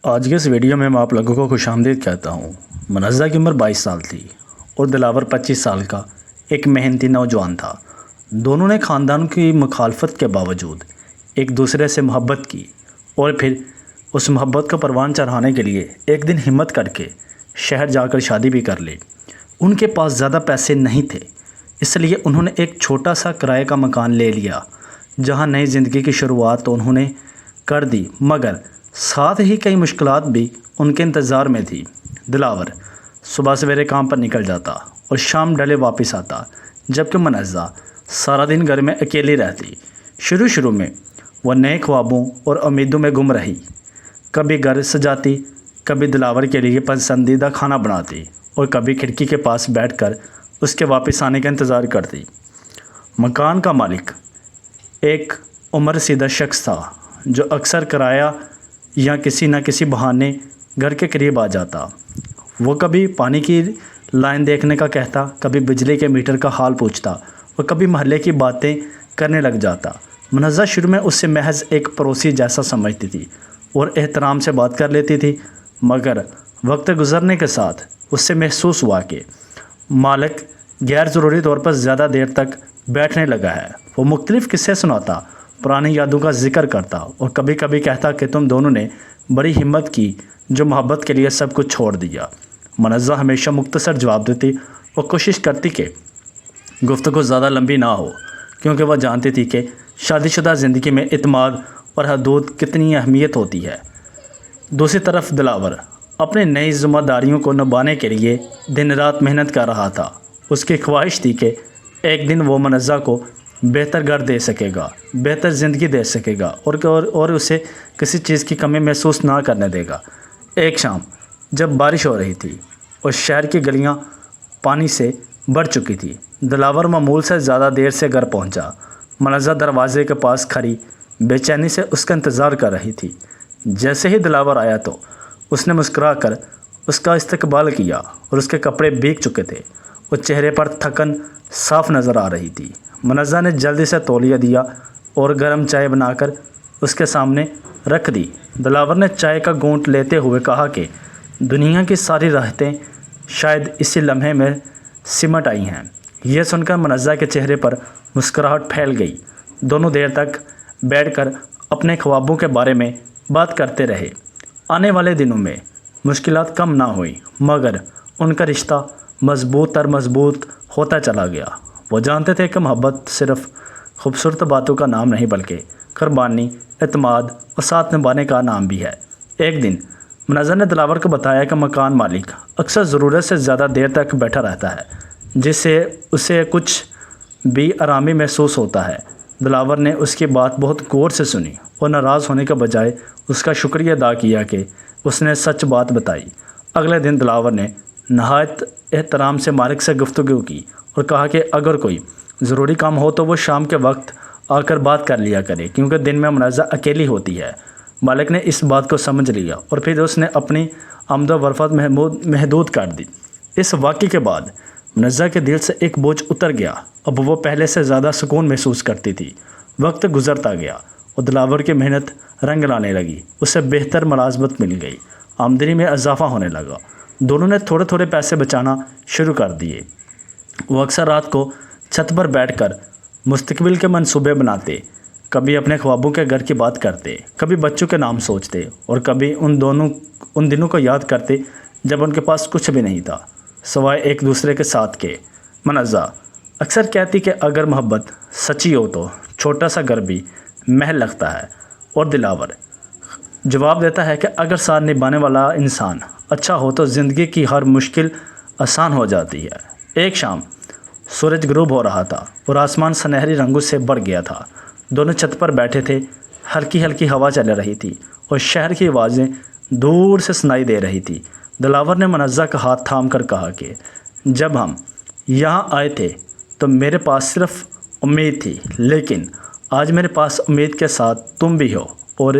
آج کے اس ویڈیو میں آپ لوگوں کو خوش آمدید کہتا ہوں۔ منزہ کی عمر 22 سال تھی اور دلاور 25 سال کا ایک محنتی نوجوان تھا۔ دونوں نے خاندان کی مخالفت کے باوجود ایک دوسرے سے محبت کی اور پھر اس محبت کو پروان چڑھانے کے لیے ایک دن ہمت کر کے شہر جا کر شادی بھی کر لی۔ ان کے پاس زیادہ پیسے نہیں تھے، اس لیے انہوں نے ایک چھوٹا سا کرائے کا مکان لے لیا جہاں نئی زندگی کی شروعات انہوں نے کر دی، مگر ساتھ ہی کئی مشکلات بھی ان کے انتظار میں تھی۔ دلاور صبح سویرے کام پر نکل جاتا اور شام ڈھلے واپس آتا، جبکہ منزہ سارا دن گھر میں اکیلی رہتی۔ شروع میں وہ نئے خوابوں اور امیدوں میں گم رہی، کبھی گھر سجاتی، کبھی دلاور کے لیے پسندیدہ کھانا بناتی اور کبھی کھڑکی کے پاس بیٹھ کر اس کے واپس آنے کا انتظار کرتی۔ مکان کا مالک ایک عمر رسیدہ شخص تھا جو اکثر کرایہ یا کسی نہ کسی بہانے گھر کے قریب آ جاتا۔ وہ کبھی پانی کی لائن دیکھنے کا کہتا، کبھی بجلی کے میٹر کا حال پوچھتا اور کبھی محلے کی باتیں کرنے لگ جاتا۔ منزہ شروع میں اس سے محض ایک پڑوسی جیسا سمجھتی تھی اور احترام سے بات کر لیتی تھی، مگر وقت گزرنے کے ساتھ اس سے محسوس ہوا کہ مالک غیر ضروری طور پر زیادہ دیر تک بیٹھنے لگا ہے۔ وہ مختلف قصے سناتا، پرانی یادوں کا ذکر کرتا اور کبھی کبھی کہتا کہ تم دونوں نے بڑی ہمت کی جو محبت کے لیے سب کچھ چھوڑ دیا۔ منزہ ہمیشہ مختصر جواب دیتی اور کوشش کرتی کہ گفتگو زیادہ لمبی نہ ہو، کیونکہ وہ جانتی تھی کہ شادی شدہ زندگی میں اعتماد اور حدود کتنی اہمیت ہوتی ہے۔ دوسری طرف دلاور اپنی نئی ذمہ داریوں کو نبھانے کے لیے دن رات محنت کر رہا تھا۔ اس کی خواہش تھی کہ ایک دن وہ منزہ کو بہتر گھر دے سکے گا، بہتر زندگی دے سکے گا اور اسے کسی چیز کی کمی محسوس نہ کرنے دے گا۔ ایک شام جب بارش ہو رہی تھی اور شہر کی گلیاں پانی سے بھر چکی تھی، دلاور معمول سے زیادہ دیر سے گھر پہنچا۔ منزہ دروازے کے پاس کھڑی بے چینی سے اس کا انتظار کر رہی تھی۔ جیسے ہی دلاور آیا تو اس نے مسکرا کر اس کا استقبال کیا اور اس کے کپڑے بھیگ چکے تھے اور چہرے پر تھکن صاف نظر آ رہی تھی۔ منزہ نے جلدی سے تولیہ دیا اور گرم چائے بنا کر اس کے سامنے رکھ دی۔ دلاور نے چائے کا گھونٹ لیتے ہوئے کہا کہ دنیا کی ساری راحتیں شاید اسی لمحے میں سمٹ آئی ہیں۔ یہ سن کر منزہ کے چہرے پر مسکراہٹ پھیل گئی۔ دونوں دیر تک بیٹھ کر اپنے خوابوں کے بارے میں بات کرتے رہے۔ آنے والے دنوں میں مشکلات کم نہ ہوئیں، مگر ان کا رشتہ مضبوط ہوتا چلا گیا۔ وہ جانتے تھے کہ محبت صرف خوبصورت باتوں کا نام نہیں بلکہ قربانی، اعتماد اور ساتھ نبھانے کا نام بھی ہے۔ ایک دن منزہ نے دلاور کو بتایا کہ مکان مالک اکثر ضرورت سے زیادہ دیر تک بیٹھا رہتا ہے، جس سے اسے کچھ بے آرامی محسوس ہوتا ہے۔ دلاور نے اس کی بات بہت غور سے سنی اور ناراض ہونے کے بجائے اس کا شکریہ ادا کیا کہ اس نے سچ بات بتائی۔ اگلے دن دلاور نے نہایت احترام سے مالک سے گفتگو کی اور کہا کہ اگر کوئی ضروری کام ہو تو وہ شام کے وقت آ کر بات کر لیا کرے، کیونکہ دن میں منزہ اکیلی ہوتی ہے۔ مالک نے اس بات کو سمجھ لیا اور پھر اس نے اپنی آمد و رفت محدود کر دی۔ اس واقعے کے بعد منزہ کے دل سے ایک بوجھ اتر گیا۔ اب وہ پہلے سے زیادہ سکون محسوس کرتی تھی۔ وقت گزرتا گیا اور دلاور کی محنت رنگ لانے لگی۔ اسے بہتر ملازمت مل گئی، آمدنی میں اضافہ ہونے لگا۔ دونوں نے تھوڑے تھوڑے پیسے بچانا شروع کر دیے۔ وہ اکثر رات کو چھت پر بیٹھ کر مستقبل کے منصوبے بناتے، کبھی اپنے خوابوں کے گھر کی بات کرتے، کبھی بچوں کے نام سوچتے اور کبھی ان دنوں کو یاد کرتے جب ان کے پاس کچھ بھی نہیں تھا سوائے ایک دوسرے کے ساتھ کے۔ منزہ اکثر کہتی کہ اگر محبت سچی ہو تو چھوٹا سا گھر بھی محل لگتا ہے، اور دلاور جواب دیتا ہے کہ اگر ساتھ نبھانے والا انسان اچھا ہو تو زندگی کی ہر مشکل آسان ہو جاتی ہے۔ ایک شام سورج غروب ہو رہا تھا اور آسمان سنہری رنگوں سے بھر گیا تھا۔ دونوں چھت پر بیٹھے تھے، ہلکی ہلکی ہوا چل رہی تھی اور شہر کی آوازیں دور سے سنائی دے رہی تھی۔ دلاور نے منزہ کا ہاتھ تھام کر کہا کہ جب ہم یہاں آئے تھے تو میرے پاس صرف امید تھی، لیکن آج میرے پاس امید کے ساتھ تم بھی ہو اور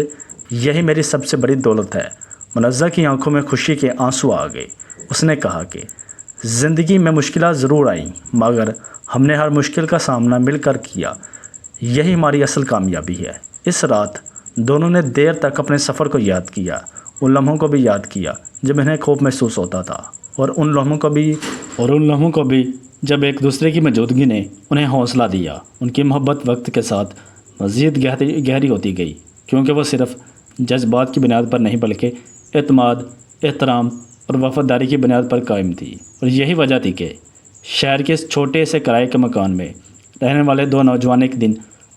یہی میری سب سے بڑی دولت ہے۔ منزہ کی آنکھوں میں خوشی کے آنسو آ گئے۔ اس نے کہا کہ زندگی میں مشکلات ضرور آئیں، مگر ہم نے ہر مشکل کا سامنا مل کر کیا، یہی ہماری اصل کامیابی ہے۔ اس رات دونوں نے دیر تک اپنے سفر کو یاد کیا ان لمحوں کو بھی یاد کیا جب انہیں خوف محسوس ہوتا تھا، اور ان لمحوں کو بھی جب ایک دوسرے کی موجودگی نے انہیں حوصلہ دیا۔ ان کی محبت وقت کے ساتھ مزید گہری ہوتی گئی، کیونکہ وہ صرف جذبات کی بنیاد پر نہیں بلکہ اعتماد، احترام اور وفاداری کی بنیاد پر قائم تھی۔ اور یہی وجہ تھی کہ شہر کے اس چھوٹے سے کرائے کے مکان میں رہنے والے دو نوجوان ایک دن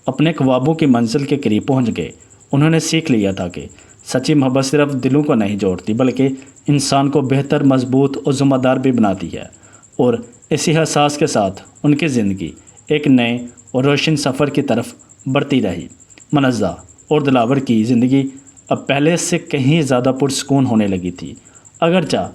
اپنے خوابوں کی منزل کے قریب پہنچ گئے۔ انہوں نے سیکھ لیا تھا کہ سچی محبت صرف دلوں کو نہیں جوڑتی بلکہ انسان کو بہتر، مضبوط اور ذمہ دار بھی بناتی ہے۔ اور اسی احساس کے ساتھ ان کی زندگی ایک نئے اور روشن سفر کی طرف بڑھتی رہی۔ منزہ اور دلاور کی زندگی اب پہلے سے کہیں زیادہ پرسکون ہونے لگی تھی۔ اگرچہ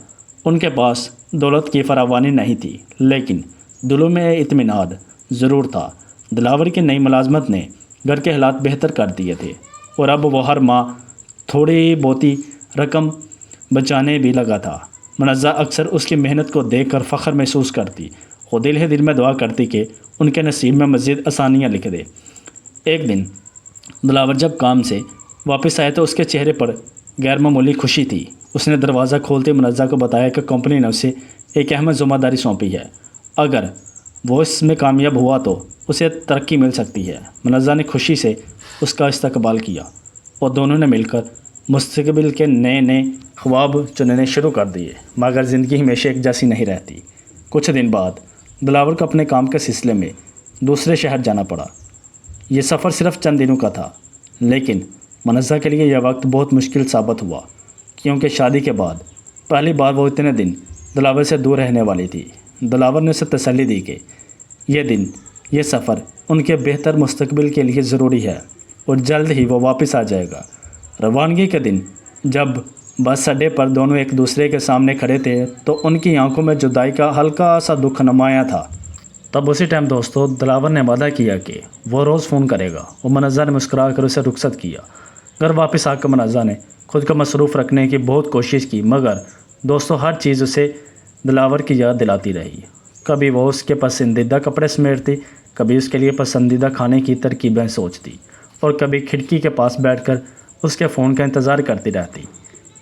ان کے پاس دولت کی فراوانی نہیں تھی، لیکن دلوں میں اطمینان ضرور تھا۔ دلاور کی نئی ملازمت نے گھر کے حالات بہتر کر دیے تھے، اور اب وہ ہر ماہ تھوڑی بہتی رقم بچانے بھی لگا تھا۔ منزہ اکثر اس کی محنت کو دیکھ کر فخر محسوس کرتی اور دل ہی دل میں دعا کرتی کہ ان کے نصیب میں مزید آسانیاں لکھ دے۔ ایک دن دلاور جب کام سے واپس آئے تو اس کے چہرے پر غیر معمولی خوشی تھی۔ اس نے دروازہ کھولتے منزہ کو بتایا کہ کمپنی نے اسے ایک اہم ذمہ داری سونپی ہے۔ اگر وہ اس میں کامیاب ہوا تو اسے ترقی مل سکتی ہے۔ منزہ نے خوشی سے اس کا استقبال کیا اور دونوں نے مل کر مستقبل کے نئے خواب چننے شروع کر دیے۔ مگر زندگی ہمیشہ ایک جیسی نہیں رہتی۔ کچھ دن بعد دلاور کو اپنے کام کے سلسلے میں دوسرے شہر جانا پڑا۔ یہ سفر صرف چند دنوں کا تھا، لیکن منزہ کے لیے یہ وقت بہت مشکل ثابت ہوا، کیونکہ شادی کے بعد پہلی بار وہ اتنے دن دلاور سے دور رہنے والی تھی۔ دلاور نے اسے تسلی دی کہ یہ سفر ان کے بہتر مستقبل کے لیے ضروری ہے اور جلد ہی وہ واپس آ جائے گا۔ روانگی کے دن جب بس اڈے پر دونوں ایک دوسرے کے سامنے کھڑے تھے تو ان کی آنکھوں میں جدائی کا ہلکا سا دکھ نمایاں تھا۔ تب اسی ٹائم دوستو دلاور نے وعدہ کیا کہ وہ روز فون کرے گا، اور منزہ نے مسکرا کر اسے رخصت کیا۔ گھر واپس آ کر منزہ نے خود کو مصروف رکھنے کی بہت کوشش کی، مگر دوستو ہر چیز اسے دلاور کی یاد دلاتی رہی۔ کبھی وہ اس کے پسندیدہ کپڑے سمیٹتی، کبھی اس کے لیے پسندیدہ کھانے کی ترکیبیں سوچتی، اور کبھی کھڑکی کے پاس بیٹھ کر اس کے فون کا انتظار کرتی رہتی۔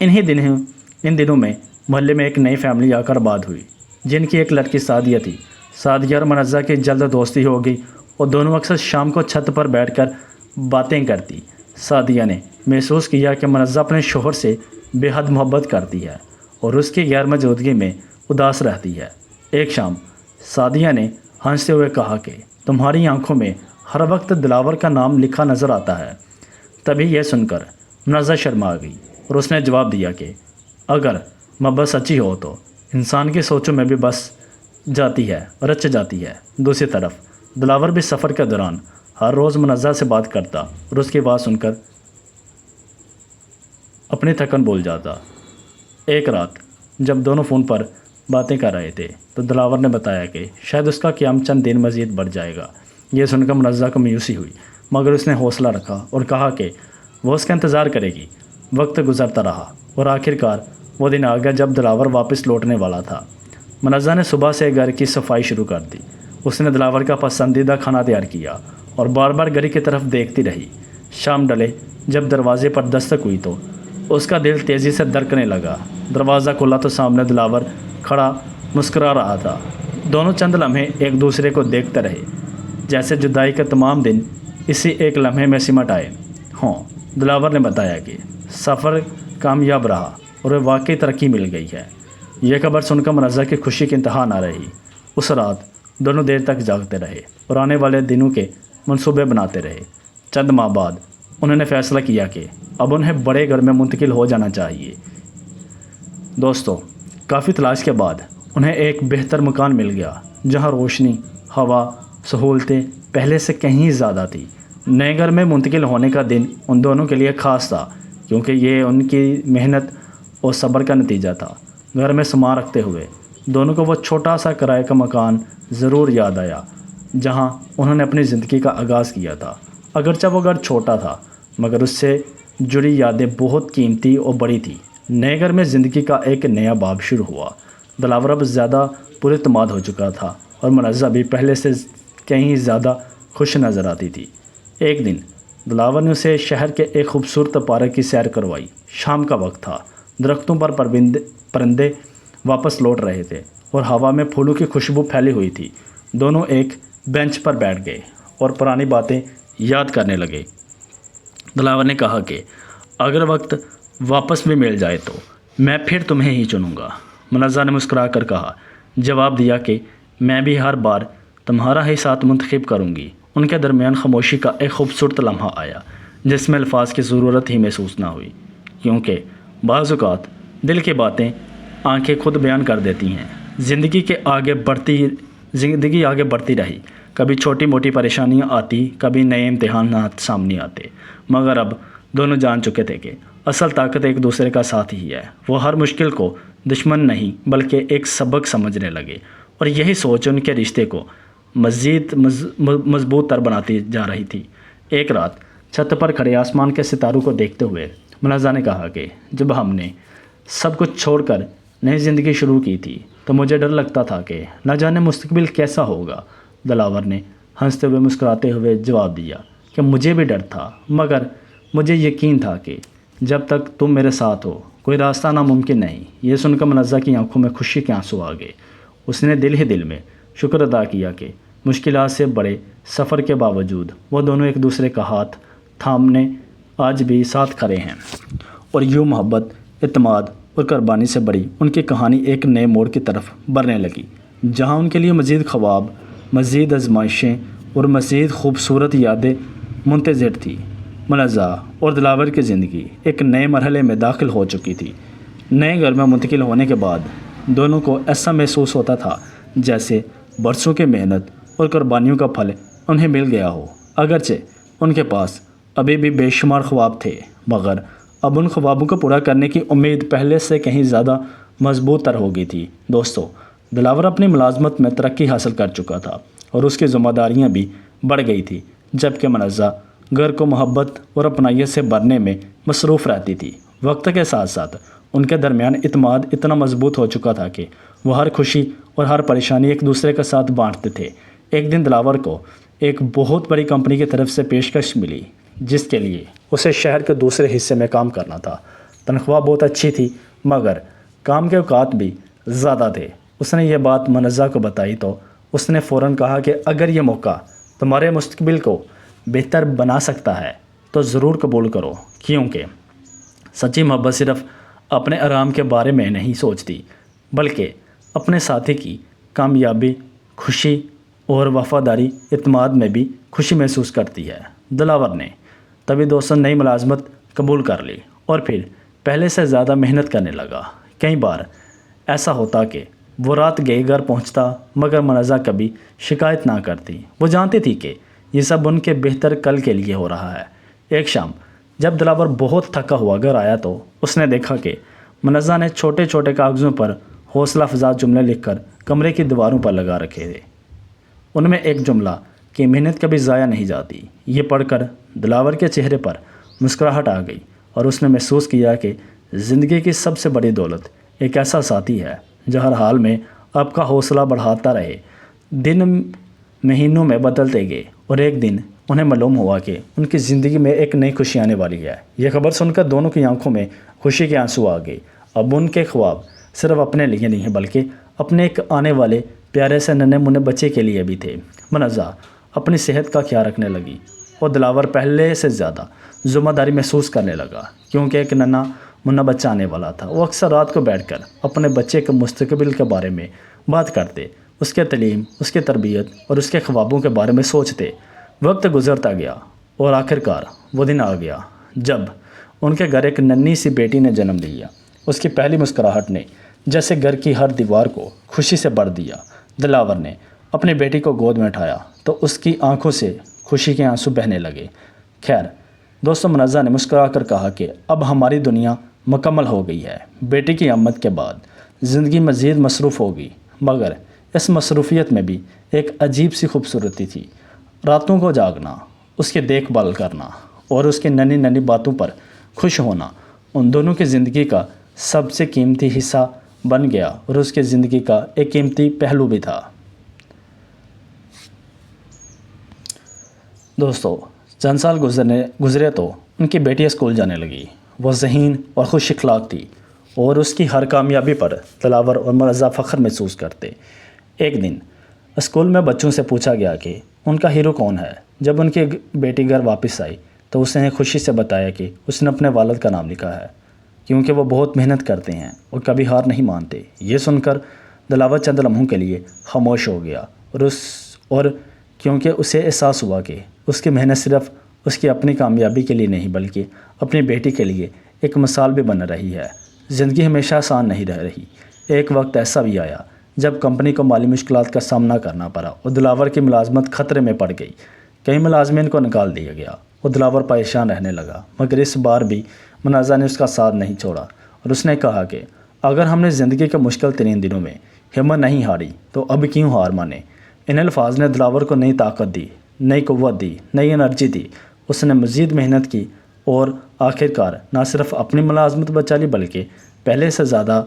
ان دنوں میں محلے میں ایک نئی فیملی آ کر آباد ہوئی، جن کی ایک لڑکی سعدیہ تھی۔ سعدیہ اور منزہ کی جلد دوستی ہو گئی اور دونوں اکثر شام کو چھت پر بیٹھ کر باتیں کرتی۔ سعدیہ نے محسوس کیا کہ منزہ اپنے شوہر سے بے حد محبت کرتی ہے اور اس کی غیر موجودگی میں اداس رہتی ہے۔ ایک شام سعدیہ نے ہنستے ہوئے کہا کہ تمہاری آنکھوں میں ہر وقت دلاور کا نام لکھا نظر آتا ہے۔ تبھی یہ سن کر منزہ شرما گئی اور اس نے جواب دیا کہ اگر محبت سچی ہو تو انسان کی سوچوں میں بھی بس جاتی ہے، رچ جاتی ہے۔ دوسری طرف دلاور بھی سفر کے دوران ہر روز منزہ سے بات کرتا اور اس کی بات سن کر اپنی تھکن بھول جاتا۔ ایک رات جب دونوں فون پر باتیں کر رہے تھے تو دلاور نے بتایا کہ شاید اس کا قیام چند دن مزید بڑھ جائے گا۔ یہ سن کر منزہ کو مایوسی ہوئی، مگر اس نے حوصلہ رکھا اور کہا کہ وہ اس کا انتظار کرے گی۔ وقت گزرتا رہا اور آخرکار وہ دن آ گیا جب دلاور واپس لوٹنے والا تھا۔ منزہ نے صبح سے گھر کی صفائی شروع کر دی۔ اس نے دلاور کا پسندیدہ کھانا تیار کیا اور بار بار گھڑی کی طرف دیکھتی رہی۔ شام ڈلے جب دروازے پر دستک ہوئی تو اس کا دل تیزی سے دھڑکنے لگا۔ دروازہ کھلا تو سامنے دلاور کھڑا مسکرا رہا تھا۔ دونوں چند لمحے ایک دوسرے کو دیکھتے رہے، جیسے جدائی کے تمام دن اسی ایک لمحے میں سمٹ آئے ہوں۔ دلاور نے بتایا کہ سفر کامیاب رہا اور واقعی ترقی مل گئی ہے۔ یہ خبر سن کر منزہ کی خوشی کی انتہا نہ رہی۔ اس رات دونوں دیر تک جاگتے رہے اور آنے والے دنوں کے منصوبے بناتے رہے۔ چند ماہ بعد انہوں نے فیصلہ کیا کہ اب انہیں بڑے گھر میں منتقل ہو جانا چاہیے۔ دوستو کافی تلاش کے بعد انہیں ایک بہتر مکان مل گیا، جہاں روشنی، ہوا، سہولتیں پہلے سے کہیں زیادہ تھی۔ نئے گھر میں منتقل ہونے کا دن ان دونوں کے لیے خاص تھا، کیونکہ یہ ان کی محنت اور صبر کا نتیجہ تھا۔ گھر میں سامان رکھتے ہوئے دونوں کو وہ چھوٹا سا کرائے کا مکان ضرور یاد آیا، جہاں انہوں نے اپنی زندگی کا آغاز کیا تھا۔ اگرچہ وہ گھر چھوٹا تھا، مگر اس سے جڑی یادیں بہت قیمتی اور بڑی تھیں۔ نئے گھر میں زندگی کا ایک نیا باب شروع ہوا۔ دلاور اب زیادہ پراعتماد ہو چکا تھا اور منزہ بھی پہلے سے کہیں زیادہ خوش نظر آتی تھی۔ ایک دن دلاور نے اسے شہر کے ایک خوبصورت پارک کی سیر کروائی۔ شام کا وقت تھا درختوں پر پرندے واپس لوٹ رہے تھے اور ہوا میں پھولوں کی خوشبو پھیلی ہوئی تھی۔ دونوں ایک بینچ پر بیٹھ گئے اور پرانی باتیں یاد کرنے لگے۔ دلاور نے کہا کہ اگر وقت واپس بھی مل جائے تو میں پھر تمہیں ہی چنوں گا۔ منازع نے مسکرا کر کہا، جواب دیا کہ میں بھی ہر بار تمہارا ہی ساتھ منتخب کروں گی۔ ان کے درمیان خاموشی کا ایک خوبصورت لمحہ آیا جس میں الفاظ کی ضرورت ہی محسوس نہ ہوئی، کیونکہ بعض اوقات دل کی باتیں آنکھیں خود بیان کر دیتی ہیں۔ زندگی آگے بڑھتی رہی، کبھی چھوٹی موٹی پریشانیاں آتی، کبھی نئے امتحانات سامنے آتے، مگر اب دونوں جان چکے تھے کہ اصل طاقت ایک دوسرے کا ساتھ ہی ہے۔ وہ ہر مشکل کو دشمن نہیں بلکہ ایک سبق سمجھنے لگے، اور یہی سوچ ان کے رشتے کو مزید مضبوط تر بناتی جا رہی تھی۔ ایک رات چھت پر کھڑے آسمان کے ستاروں کو دیکھتے ہوئے منازع نے کہا کہ جب ہم نے سب کچھ چھوڑ کر نئی زندگی شروع کی تھی تو مجھے ڈر لگتا تھا کہ نہ جانے مستقبل کیسا ہوگا۔ دلاور نے ہنستے ہوئے مسکراتے ہوئے جواب دیا کہ مجھے بھی ڈر تھا، مگر مجھے یقین تھا کہ جب تک تم میرے ساتھ ہو کوئی راستہ ناممکن نہیں۔ یہ سن کر منازع کی آنکھوں میں خوشی کے آنسو آ گئے۔ اس نے دل ہی دل میں شکر ادا کیا کہ مشکلات سے بڑے سفر کے باوجود وہ دونوں ایک دوسرے کا ہاتھ تھامنے آج بھی ساتھ کھڑے ہیں، اور یوں محبت، اعتماد اور قربانی سے بڑی ان کی کہانی ایک نئے موڑ کی طرف بڑھنے لگی، جہاں ان کے لیے مزید خواب، مزید آزمائشیں اور مزید خوبصورت یادیں منتظر تھی۔ منازع اور دلاور کی زندگی ایک نئے مرحلے میں داخل ہو چکی تھی۔ نئے گھر میں منتقل ہونے کے بعد دونوں کو ایسا محسوس ہوتا تھا جیسے برسوں کی محنت اور قربانیوں کا پھل انہیں مل گیا ہو۔ اگرچہ ان کے پاس ابھی بھی بے شمار خواب تھے، مگر اب ان خوابوں کو پورا کرنے کی امید پہلے سے کہیں زیادہ مضبوط تر ہو گئی تھی۔ دوستو، دلاور اپنی ملازمت میں ترقی حاصل کر چکا تھا اور اس کی ذمہ داریاں بھی بڑھ گئی تھی، جبکہ منازع گھر کو محبت اور اپنائیت سے بھرنے میں مصروف رہتی تھی۔ وقت کے ساتھ ساتھ ان کے درمیان اعتماد اتنا مضبوط ہو چکا تھا کہ وہ ہر خوشی اور ہر پریشانی ایک دوسرے کے ساتھ بانٹتے تھے۔ ایک دن دلاور کو ایک بہت بڑی کمپنی کی طرف سے پیشکش ملی جس کے لیے اسے شہر کے دوسرے حصے میں کام کرنا تھا۔ تنخواہ بہت اچھی تھی، مگر کام کے اوقات بھی زیادہ تھے۔ اس نے یہ بات منازع کو بتائی تو اس نے فوراً کہا کہ اگر یہ موقع تمہارے مستقبل کو بہتر بنا سکتا ہے تو ضرور قبول کرو، کیونکہ سچی محبت صرف اپنے آرام کے بارے میں نہیں سوچتی بلکہ اپنے ساتھی کی کامیابی، خوشی اور وفاداری، اعتماد میں بھی خوشی محسوس کرتی ہے۔ دلاور نے تبھی دوستوں نئی ملازمت قبول کر لی اور پھر پہلے سے زیادہ محنت کرنے لگا۔ کئی بار ایسا ہوتا کہ وہ رات گئے گھر پہنچتا، مگر منازع کبھی شکایت نہ کرتی۔ وہ جانتی تھی کہ یہ سب ان کے بہتر کل کے لیے ہو رہا ہے۔ ایک شام جب دلاور بہت تھکا ہوا گھر آیا تو اس نے دیکھا کہ منازع نے چھوٹے چھوٹے کاغذوں پر حوصلہ افزا جملے لکھ کر کمرے کی دیواروں پر لگا رکھے تھے۔ ان میں ایک جملہ کہ محنت کبھی ضائع نہیں جاتی۔ یہ پڑھ کر دلاور کے چہرے پر مسکراہٹ آ گئی اور اس نے محسوس کیا کہ زندگی کی سب سے بڑی دولت ایک ایسا ساتھی ہے جو ہر حال میں آپ کا حوصلہ بڑھاتا رہے۔ دن مہینوں میں بدلتے گئے اور ایک دن انہیں معلوم ہوا کہ ان کی زندگی میں ایک نئی خوشی آنے والی ہے۔ یہ خبر سن کر دونوں کی آنکھوں میں خوشی کے آنسو آ گئے۔ اب ان کے خواب صرف اپنے لیے نہیں بلکہ اپنے ایک آنے والے پیارے سے ننھے منھے بچے کے لیے بھی تھے۔ منازع اپنی صحت کا خیال رکھنے لگی اور دلاور پہلے سے زیادہ ذمہ داری محسوس کرنے لگا، کیونکہ ایک ننھا منھا بچہ آنے والا تھا۔ وہ اکثر رات کو بیٹھ کر اپنے بچے کے مستقبل کے بارے میں بات کرتے، اس کے تعلیم، اس کی تربیت اور اس کے خوابوں کے بارے میں سوچتے۔ وقت گزرتا گیا اور آخرکار وہ دن آ گیا جب ان کے گھر ایک ننھی سی بیٹی نے جنم لیا۔ اس کی پہلی مسکراہٹ نے جیسے گھر کی ہر دیوار کو خوشی سے بھر دیا۔ دلاور نے اپنی بیٹی کو گود میں اٹھایا تو اس کی آنکھوں سے خوشی کے آنسو بہنے لگے۔ خیر دوستوں، منازع نے مسکرا کر کہا کہ اب ہماری دنیا مکمل ہو گئی ہے۔ بیٹی کی آمد کے بعد زندگی مزید مصروف ہوگی، مگر اس مصروفیت میں بھی ایک عجیب سی خوبصورتی تھی۔ راتوں کو جاگنا، اس کی دیکھ بھال کرنا اور اس کی ننھی ننھی باتوں پر خوش ہونا ان دونوں کی زندگی کا سب سے قیمتی حصہ بن گیا اور اس کی زندگی کا ایک قیمتی پہلو بھی تھا۔ دوستو، چند سال گزرے تو ان کی بیٹی اسکول جانے لگی۔ وہ ذہین اور خوش اخلاق تھی اور اس کی ہر کامیابی پر دلاور اور منزہ فخر محسوس کرتے۔ ایک دن اسکول میں بچوں سے پوچھا گیا کہ ان کا ہیرو کون ہے۔ جب ان کی بیٹی گھر واپس آئی تو اس نے خوشی سے بتایا کہ اس نے اپنے والد کا نام لکھا ہے، کیونکہ وہ بہت محنت کرتے ہیں اور کبھی ہار نہیں مانتے۔ یہ سن کر دلاور چند لمحوں کے لیے خاموش ہو گیا اور کیونکہ اسے احساس ہوا کہ اس کی محنت صرف اس کی اپنی کامیابی کے لیے نہیں بلکہ اپنی بیٹی کے لیے ایک مثال بھی بن رہی ہے۔ زندگی ہمیشہ آسان نہیں رہ رہی۔ ایک وقت ایسا بھی آیا جب کمپنی کو مالی مشکلات کا سامنا کرنا پڑا اور دلاور کی ملازمت خطرے میں پڑ گئی۔ کئی ملازمین کو نکال دیا گیا اور دلاور پریشان رہنے لگا، مگر اس بار بھی منازع نے اس کا ساتھ نہیں چھوڑا اور اس نے کہا کہ اگر ہم نے زندگی کے مشکل ترین دنوں میں ہمت نہیں ہاری تو اب کیوں ہار مانے۔ ان الفاظ نے دلاور کو نئی طاقت دی، نئی قوت دی، نئی انرجی دی۔ اس نے مزید محنت کی اور آخرکار نہ صرف اپنی ملازمت بچا لی بلکہ پہلے سے زیادہ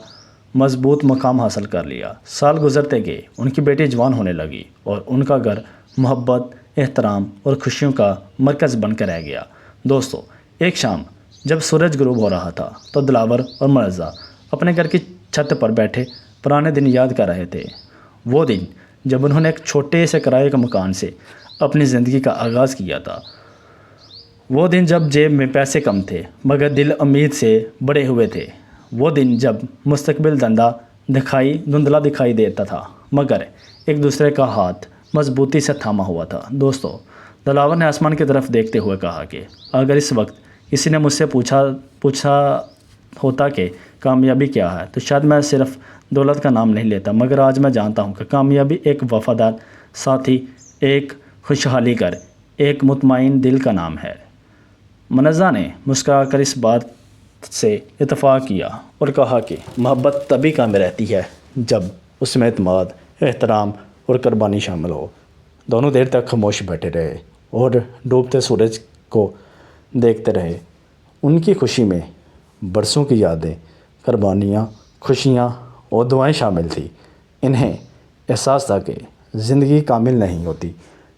مضبوط مقام حاصل کر لیا۔ سال گزرتے گئے، ان کی بیٹی جوان ہونے لگی اور ان کا گھر محبت، احترام اور خوشیوں کا مرکز بن کر رہ گیا۔ دوستو، ایک شام جب سورج غروب ہو رہا تھا تو دلاور اور منزہ اپنے گھر کی چھت پر بیٹھے پرانے دن یاد کر رہے تھے۔ وہ دن جب انہوں نے ایک چھوٹے سے کرائے کے مکان سے اپنی زندگی کا آغاز کیا تھا۔ وہ دن جب جیب میں پیسے کم تھے مگر دل امید سے بڑھے ہوئے تھے۔ وہ دن جب مستقبل دھندلا دکھائی دیتا تھا مگر ایک دوسرے کا ہاتھ مضبوطی سے تھاما ہوا تھا۔ دوستو، دلاور نے آسمان کی طرف دیکھتے ہوئے کہا کہ اگر اس وقت کسی نے مجھ سے پوچھا ہوتا کہ کامیابی کیا ہے تو شاید میں صرف دولت کا نام نہیں لیتا، مگر آج میں جانتا ہوں کہ کامیابی ایک وفادار ساتھی، ایک خوشحالی گھر، ایک مطمئن دل کا نام ہے۔ منزہ نے مسکرا کر اس بات سے اتفاق کیا اور کہا کہ محبت تبھی کام رہتی ہے جب اس میں اعتماد، احترام اور قربانی شامل ہو۔ دونوں دیر تک خاموش بیٹھے رہے اور ڈوبتے سورج کو دیکھتے رہے۔ ان کی خوشی میں برسوں کی یادیں، قربانیاں، خوشیاں اور دعائیں شامل تھیں۔ انہیں احساس تھا کہ زندگی کامل نہیں ہوتی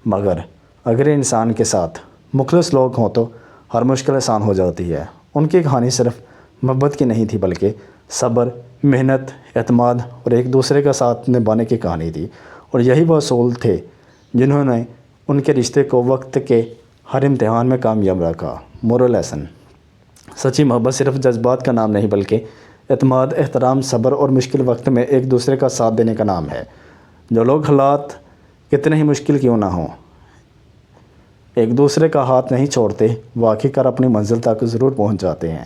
مگر اگر انسان کے ساتھ مخلص لوگ ہوں تو ہر مشکل آسان ہو جاتی ہے۔ ان کی کہانی صرف محبت کی نہیں تھی بلکہ صبر، محنت، اعتماد اور ایک دوسرے کا ساتھ نبھانے کی کہانی تھی، اور یہی وہ اصول تھے جنہوں نے ان کے رشتے کو وقت کے ہر امتحان میں کامیاب رکھا۔ مورل لیسن: سچی محبت صرف جذبات کا نام نہیں بلکہ اعتماد، احترام، صبر اور مشکل وقت میں ایک دوسرے کا ساتھ دینے کا نام ہے۔ جو لوگ حالات کتنے ہی مشکل کیوں نہ ہوں ایک دوسرے کا ہاتھ نہیں چھوڑتے، وہ آخر کار اپنی منزل تک ضرور پہنچ جاتے ہیں۔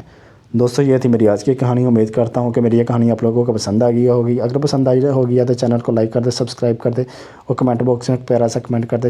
دوستو، یہ تھی میری آج کی کہانی۔ امید کرتا ہوں کہ میری یہ کہانی آپ لوگوں کو پسند آ گئی ہوگی۔ اگر پسند آئی ہوگی تو چینل کو لائک کر دیں، سبسکرائب کر دیں اور کمنٹ باکس میں پیارا سا کمنٹ کر دیں۔